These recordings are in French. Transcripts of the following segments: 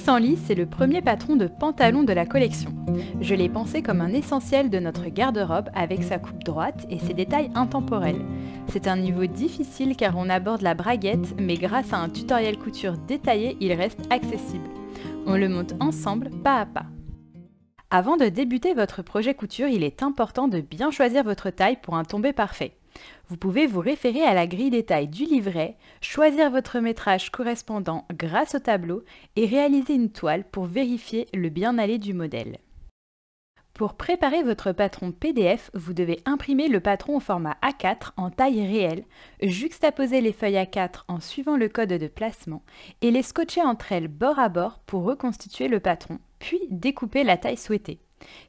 Pissenlit, c'est le premier patron de pantalon de la collection. Je l'ai pensé comme un essentiel de notre garde-robe avec sa coupe droite et ses détails intemporels. C'est un niveau difficile car on aborde la braguette, mais grâce à un tutoriel couture détaillé, il reste accessible. On le monte ensemble, pas à pas. Avant de débuter votre projet couture, il est important de bien choisir votre taille pour un tombé parfait. Vous pouvez vous référer à la grille des tailles du livret, choisir votre métrage correspondant grâce au tableau et réaliser une toile pour vérifier le bien-aller du modèle. Pour préparer votre patron PDF, vous devez imprimer le patron au format A4 en taille réelle, juxtaposer les feuilles A4 en suivant le code de placement et les scotcher entre elles bord à bord pour reconstituer le patron, puis découper la taille souhaitée.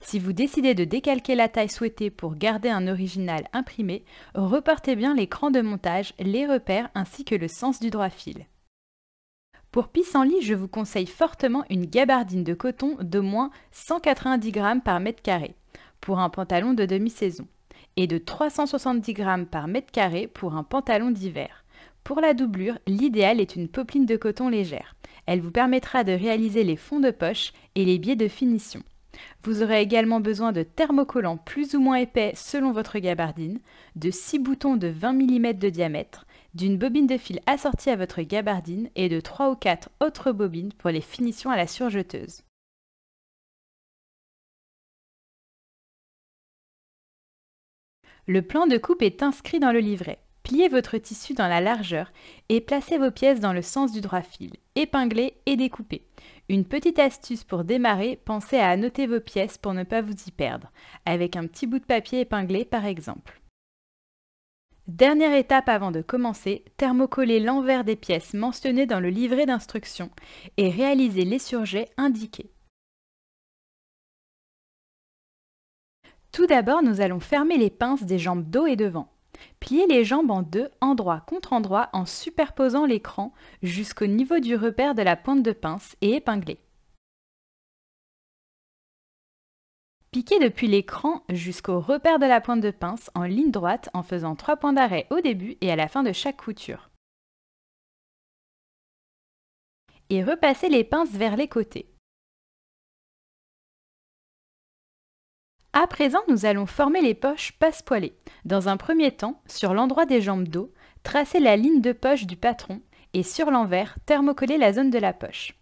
Si vous décidez de décalquer la taille souhaitée pour garder un original imprimé, reportez bien l'écran de montage, les repères ainsi que le sens du droit fil. Pour Pissenlit, je vous conseille fortement une gabardine de coton d'au moins 190 g par mètre carré pour un pantalon de demi-saison et de 370 g par mètre carré pour un pantalon d'hiver. Pour la doublure, l'idéal est une popeline de coton légère. Elle vous permettra de réaliser les fonds de poche et les biais de finition. Vous aurez également besoin de thermocollants plus ou moins épais selon votre gabardine, de 6 boutons de 20 mm de diamètre, d'une bobine de fil assortie à votre gabardine et de 3 ou 4 autres bobines pour les finitions à la surjeteuse. Le plan de coupe est inscrit dans le livret. Pliez votre tissu dans la largeur et placez vos pièces dans le sens du droit fil, épinglez et découpez. Une petite astuce pour démarrer, pensez à annoter vos pièces pour ne pas vous y perdre, avec un petit bout de papier épinglé par exemple. Dernière étape avant de commencer, thermocollez l'envers des pièces mentionnées dans le livret d'instructions et réalisez les surjets indiqués. Tout d'abord, nous allons fermer les pinces des jambes dos et devant. Pliez les jambes en deux, endroit contre endroit, en superposant l'écran jusqu'au niveau du repère de la pointe de pince et épinglez. Piquez depuis l'écran jusqu'au repère de la pointe de pince en ligne droite en faisant 3 points d'arrêt au début et à la fin de chaque couture. Et repassez les pinces vers les côtés. À présent, nous allons former les poches passepoilées. Dans un premier temps, sur l'endroit des jambes dos, tracez la ligne de poche du patron et sur l'envers, thermocollez la zone de la poche.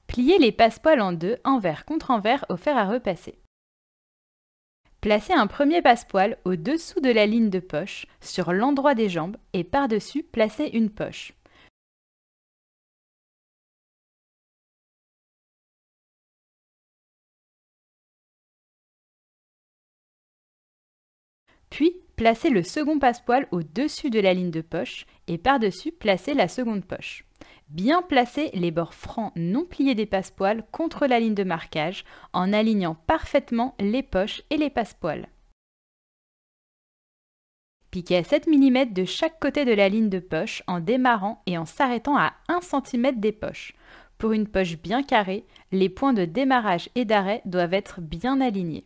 Pliez les passepoils en deux, envers contre envers, au fer à repasser. Placez un premier passepoil au-dessous de la ligne de poche, sur l'endroit des jambes et par-dessus, placez une poche. Puis, placez le second passepoil au-dessus de la ligne de poche et par-dessus, placez la seconde poche. Bien placer les bords francs non pliés des passepoils contre la ligne de marquage en alignant parfaitement les poches et les passepoils. Piquez à 7 mm de chaque côté de la ligne de poche en démarrant et en s'arrêtant à 1 cm des poches. Pour une poche bien carrée, les points de démarrage et d'arrêt doivent être bien alignés.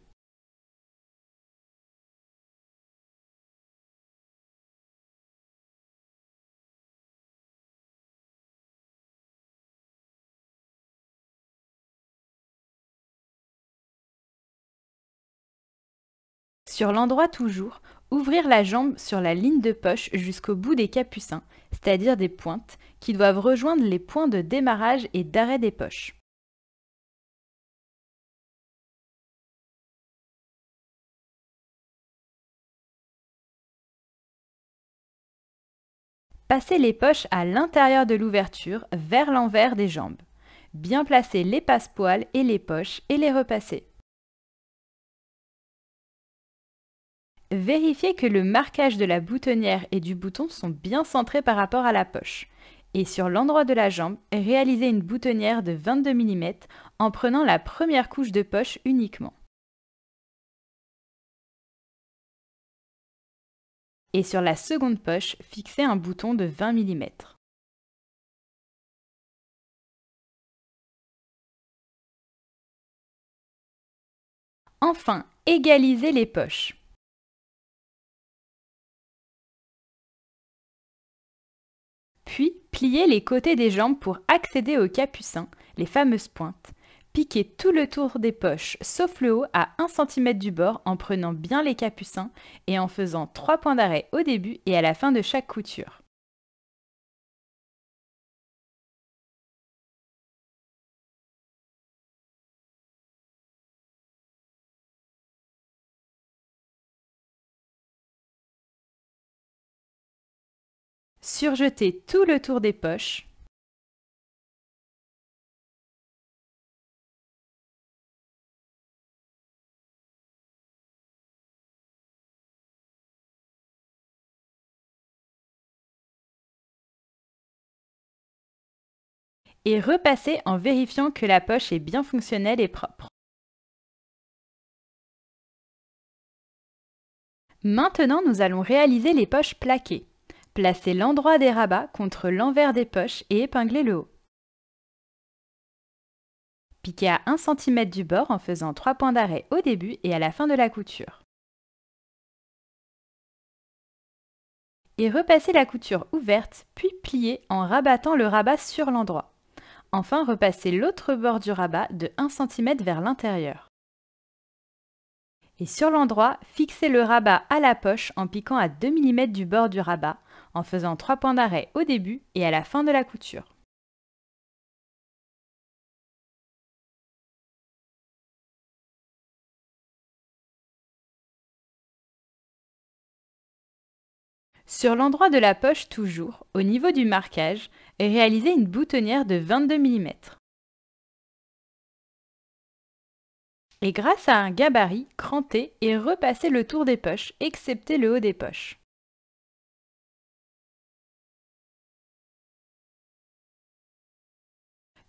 Sur l'endroit toujours, ouvrir la jambe sur la ligne de poche jusqu'au bout des capucins, c'est-à-dire des pointes, qui doivent rejoindre les points de démarrage et d'arrêt des poches. Passez les poches à l'intérieur de l'ouverture, vers l'envers des jambes. Bien placer les passepoils et les poches et les repasser. Vérifiez que le marquage de la boutonnière et du bouton sont bien centrés par rapport à la poche. Et sur l'endroit de la jambe, réalisez une boutonnière de 22 mm en prenant la première couche de poche uniquement. Et sur la seconde poche, fixez un bouton de 20 mm. Enfin, égalisez les poches. Puis, pliez les côtés des jambes pour accéder au capucin, les fameuses pointes. Piquez tout le tour des poches, sauf le haut, à 1 cm du bord en prenant bien les capucins et en faisant 3 points d'arrêt au début et à la fin de chaque couture. Surjetez tout le tour des poches. Et repassez en vérifiant que la poche est bien fonctionnelle et propre. Maintenant, nous allons réaliser les poches plaquées. Placez l'endroit des rabats contre l'envers des poches et épinglez le haut. Piquez à 1 cm du bord en faisant 3 points d'arrêt au début et à la fin de la couture. Et repassez la couture ouverte, puis pliez en rabattant le rabat sur l'endroit. Enfin, repassez l'autre bord du rabat de 1 cm vers l'intérieur. Et sur l'endroit, fixez le rabat à la poche en piquant à 2 mm du bord du rabat, en faisant 3 points d'arrêt au début et à la fin de la couture. Sur l'endroit de la poche toujours, au niveau du marquage, réalisez une boutonnière de 22 mm. Et grâce à un gabarit, crantez et repassez le tour des poches, excepté le haut des poches.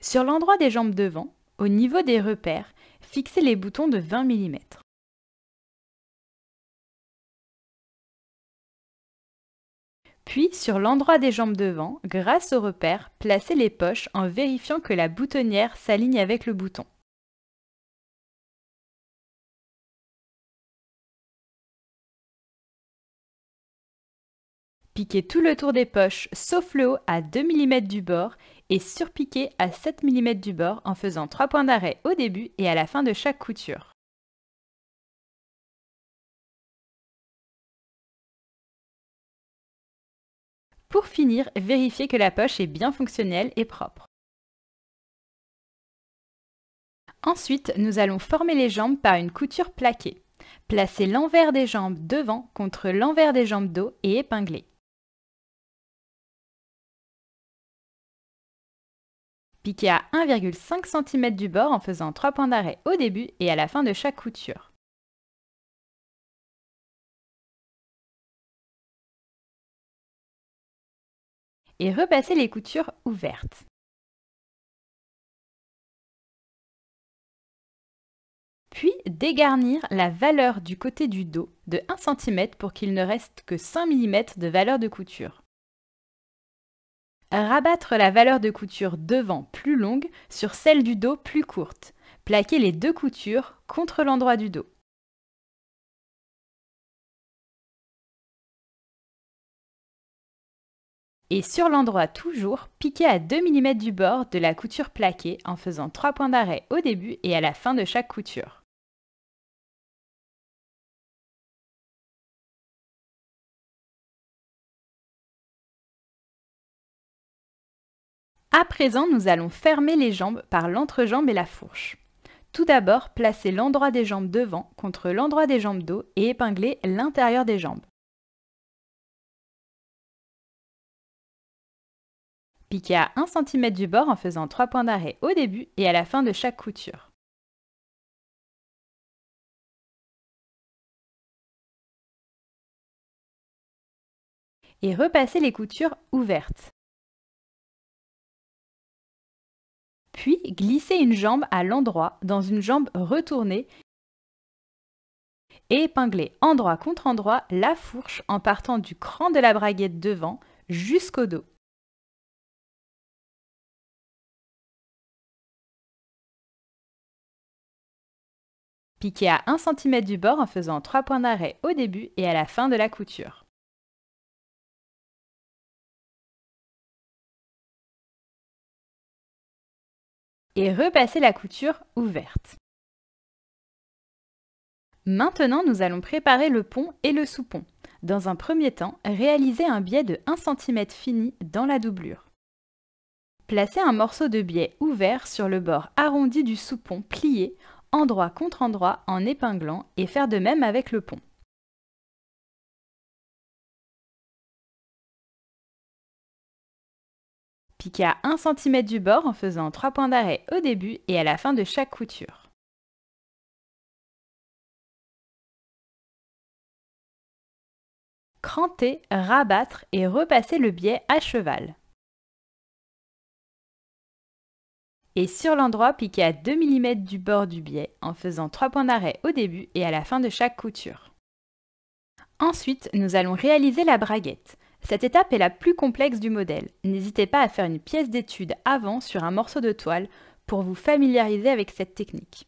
Sur l'endroit des jambes devant, au niveau des repères, fixez les boutons de 20 mm. Puis, sur l'endroit des jambes devant, grâce aux repères, placez les poches en vérifiant que la boutonnière s'aligne avec le bouton. Piquez tout le tour des poches, sauf le haut, à 2 mm du bord et surpiquez à 7 mm du bord en faisant 3 points d'arrêt au début et à la fin de chaque couture. Pour finir, vérifiez que la poche est bien fonctionnelle et propre. Ensuite, nous allons former les jambes par une couture plaquée. Placez l'envers des jambes devant contre l'envers des jambes dos et épinglez. Piquez à 1,5 cm du bord en faisant 3 points d'arrêt au début et à la fin de chaque couture. Et repassez les coutures ouvertes. Puis dégarnir la valeur du côté du dos de 1 cm pour qu'il ne reste que 5 mm de valeur de couture. Rabattre la valeur de couture devant plus longue sur celle du dos plus courte. Plaquez les deux coutures contre l'endroit du dos. Et sur l'endroit toujours, piquez à 2 mm du bord de la couture plaquée en faisant 3 points d'arrêt au début et à la fin de chaque couture. À présent, nous allons fermer les jambes par l'entrejambe et la fourche. Tout d'abord, placez l'endroit des jambes devant contre l'endroit des jambes dos et épinglez l'intérieur des jambes. Piquez à 1 cm du bord en faisant 3 points d'arrêt au début et à la fin de chaque couture. Et repassez les coutures ouvertes. Puis, glissez une jambe à l'endroit dans une jambe retournée et épinglez endroit contre endroit la fourche en partant du cran de la braguette devant jusqu'au dos. Piquez à 1 cm du bord en faisant 3 points d'arrêt au début et à la fin de la couture. et repassez la couture ouverte. Maintenant, nous allons préparer le pont et le sous-pont. Dans un premier temps, réalisez un biais de 1 cm fini dans la doublure. Placez un morceau de biais ouvert sur le bord arrondi du sous-pont plié, endroit contre endroit en épinglant et faire de même avec le pont. Piquez à 1 cm du bord en faisant 3 points d'arrêt au début et à la fin de chaque couture. Crantez, rabattre et repasser le biais à cheval. Et sur l'endroit, piquez à 2 mm du bord du biais en faisant 3 points d'arrêt au début et à la fin de chaque couture. Ensuite, nous allons réaliser la braguette. Cette étape est la plus complexe du modèle. N'hésitez pas à faire une pièce d'étude avant sur un morceau de toile pour vous familiariser avec cette technique.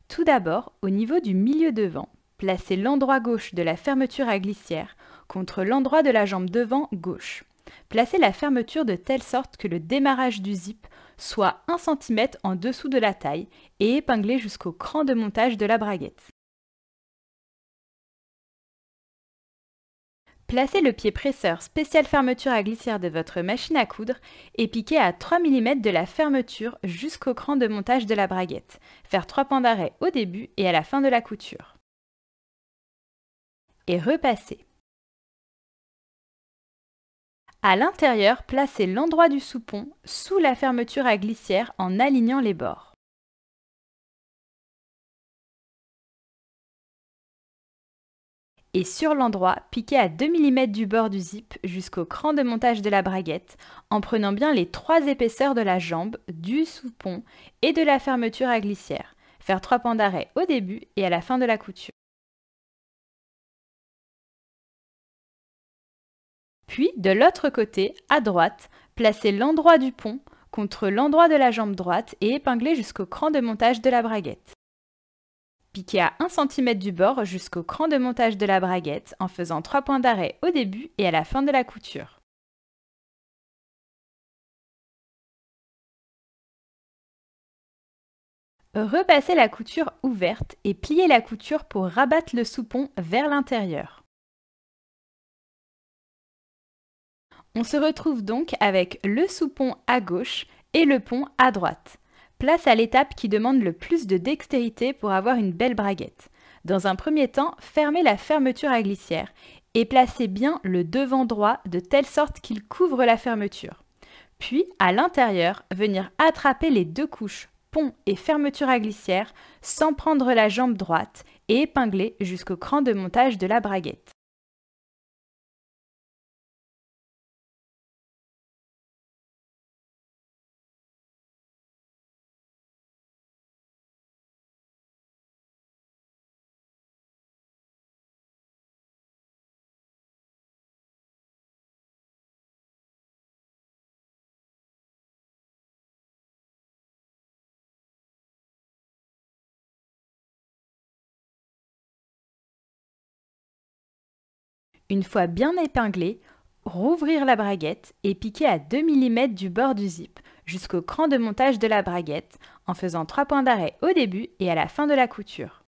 Tout d'abord, au niveau du milieu devant, placez l'endroit gauche de la fermeture à glissière contre l'endroit de la jambe devant gauche. Placez la fermeture de telle sorte que le démarrage du zip soit 1 cm en dessous de la taille et épinglé jusqu'au cran de montage de la braguette. Placez le pied presseur spécial fermeture à glissière de votre machine à coudre et piquez à 3 mm de la fermeture jusqu'au cran de montage de la braguette. Faire 3 points d'arrêt au début et à la fin de la couture. Et repasser. À l'intérieur, placez l'endroit du sous-pont sous la fermeture à glissière en alignant les bords. Et sur l'endroit, piquez à 2 mm du bord du zip jusqu'au cran de montage de la braguette en prenant bien les 3 épaisseurs de la jambe, du sous-pont et de la fermeture à glissière. Faire 3 points d'arrêt au début et à la fin de la couture. Puis, de l'autre côté, à droite, placez l'endroit du pont contre l'endroit de la jambe droite et épinglez jusqu'au cran de montage de la braguette. Piquez à 1 cm du bord jusqu'au cran de montage de la braguette en faisant 3 points d'arrêt au début et à la fin de la couture. Repassez la couture ouverte et pliez la couture pour rabattre le sous-pont vers l'intérieur. On se retrouve donc avec le sous-pont à gauche et le pont à droite. Place à l'étape qui demande le plus de dextérité pour avoir une belle braguette. Dans un premier temps, fermez la fermeture à glissière et placez bien le devant droit de telle sorte qu'il couvre la fermeture. Puis, à l'intérieur, venir attraper les deux couches, pont et fermeture à glissière, sans prendre la jambe droite et épingler jusqu'au cran de montage de la braguette. Une fois bien épinglé, rouvrir la braguette et piquer à 2 mm du bord du zip jusqu'au cran de montage de la braguette en faisant 3 points d'arrêt au début et à la fin de la couture.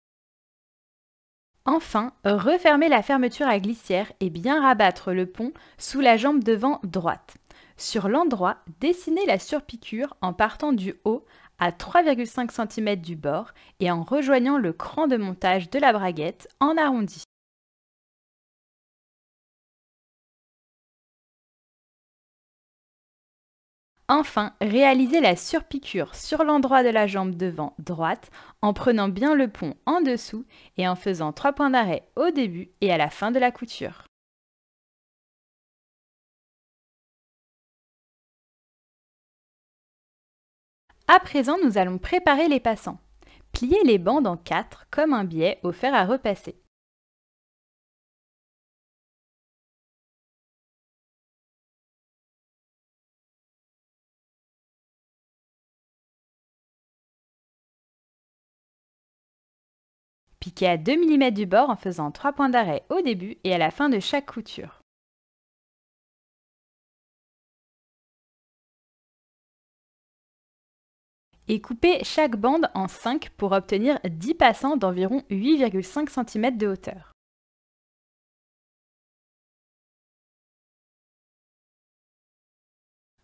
Enfin, refermer la fermeture à glissière et bien rabattre le pont sous la jambe devant droite. Sur l'endroit, dessinez la surpiqûre en partant du haut à 3,5 cm du bord et en rejoignant le cran de montage de la braguette en arrondi. Enfin, réalisez la surpiqûre sur l'endroit de la jambe devant droite en prenant bien le pont en dessous et en faisant 3 points d'arrêt au début et à la fin de la couture. À présent, nous allons préparer les passants. Pliez les bandes en 4 comme un biais au fer à repasser. Piquez à 2 mm du bord en faisant 3 points d'arrêt au début et à la fin de chaque couture. Et coupez chaque bande en 5 pour obtenir 10 passants d'environ 8,5 cm de hauteur.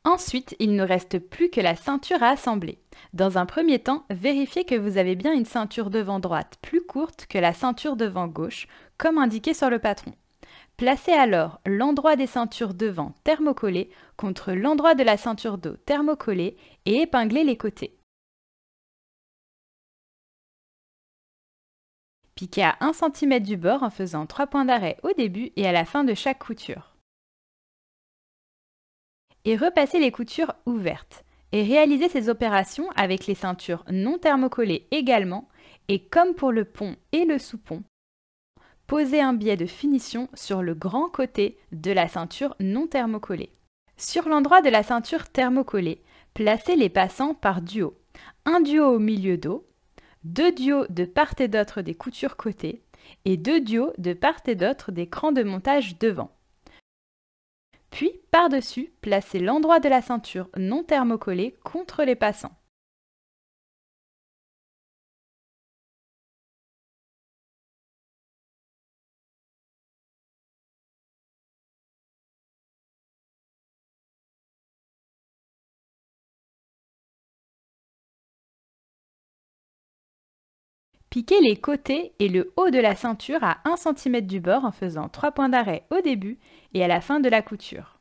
Ensuite, il ne reste plus que la ceinture à assembler. Dans un premier temps, vérifiez que vous avez bien une ceinture devant droite plus courte que la ceinture devant gauche, comme indiqué sur le patron. Placez alors l'endroit des ceintures devant thermocollées contre l'endroit de la ceinture dos thermocollée et épinglez les côtés. Piquez à 1 cm du bord en faisant 3 points d'arrêt au début et à la fin de chaque couture. Et repassez les coutures ouvertes. Et réalisez ces opérations avec les ceintures non thermocollées également, et comme pour le pont et le sous-pont, posez un biais de finition sur le grand côté de la ceinture non thermocollée. Sur l'endroit de la ceinture thermocollée, placez les passants par duo. Un duo au milieu dos, 2 duos de part et d'autre des coutures côté et 2 duos de part et d'autre des crans de montage devant. Puis, par-dessus, placez l'endroit de la ceinture non thermocollée contre les passants. Piquez les côtés et le haut de la ceinture à 1 cm du bord en faisant 3 points d'arrêt au début et à la fin de la couture.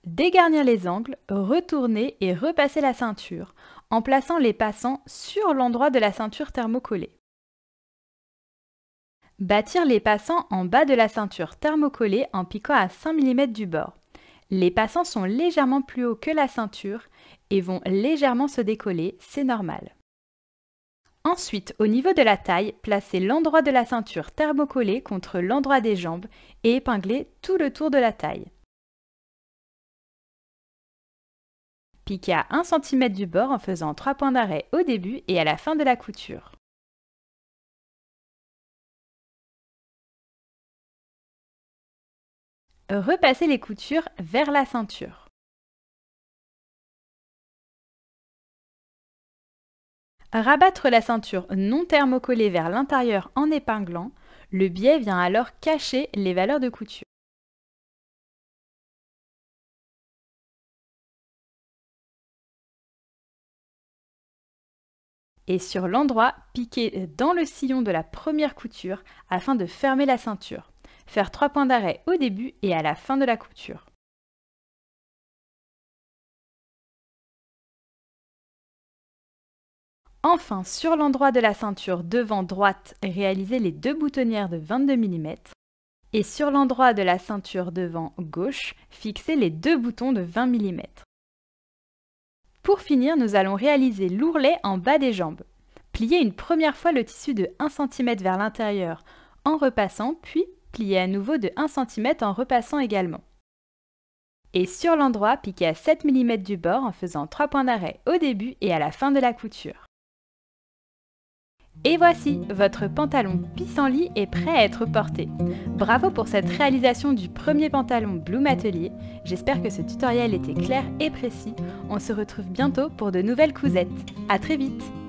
Dégarnir les angles, retourner et repasser la ceinture en plaçant les passants sur l'endroit de la ceinture thermocollée. Bâtir les passants en bas de la ceinture thermocollée en piquant à 5 mm du bord. Les passants sont légèrement plus hauts que la ceinture et vont légèrement se décoller, c'est normal. Ensuite, au niveau de la taille, placez l'endroit de la ceinture thermocollée contre l'endroit des jambes et épinglez tout le tour de la taille. Piquez à 1 cm du bord en faisant 3 points d'arrêt au début et à la fin de la couture. Repassez les coutures vers la ceinture. Rabattre la ceinture non thermocollée vers l'intérieur en épinglant, le biais vient alors cacher les valeurs de couture. Et sur l'endroit, piquez dans le sillon de la première couture afin de fermer la ceinture. Faire 3 points d'arrêt au début et à la fin de la couture. Enfin, sur l'endroit de la ceinture devant droite, réalisez les 2 boutonnières de 22 mm. Et sur l'endroit de la ceinture devant gauche, fixez les 2 boutons de 20 mm. Pour finir, nous allons réaliser l'ourlet en bas des jambes. Pliez une première fois le tissu de 1 cm vers l'intérieur en repassant, puis pliez à nouveau de 1 cm en repassant également. Et sur l'endroit, piquez à 7 mm du bord en faisant 3 points d'arrêt au début et à la fin de la couture. Et voici, votre pantalon pissenlit est prêt à être porté. Bravo pour cette réalisation du premier pantalon Bloom Atelier. J'espère que ce tutoriel était clair et précis. On se retrouve bientôt pour de nouvelles cousettes. À très vite!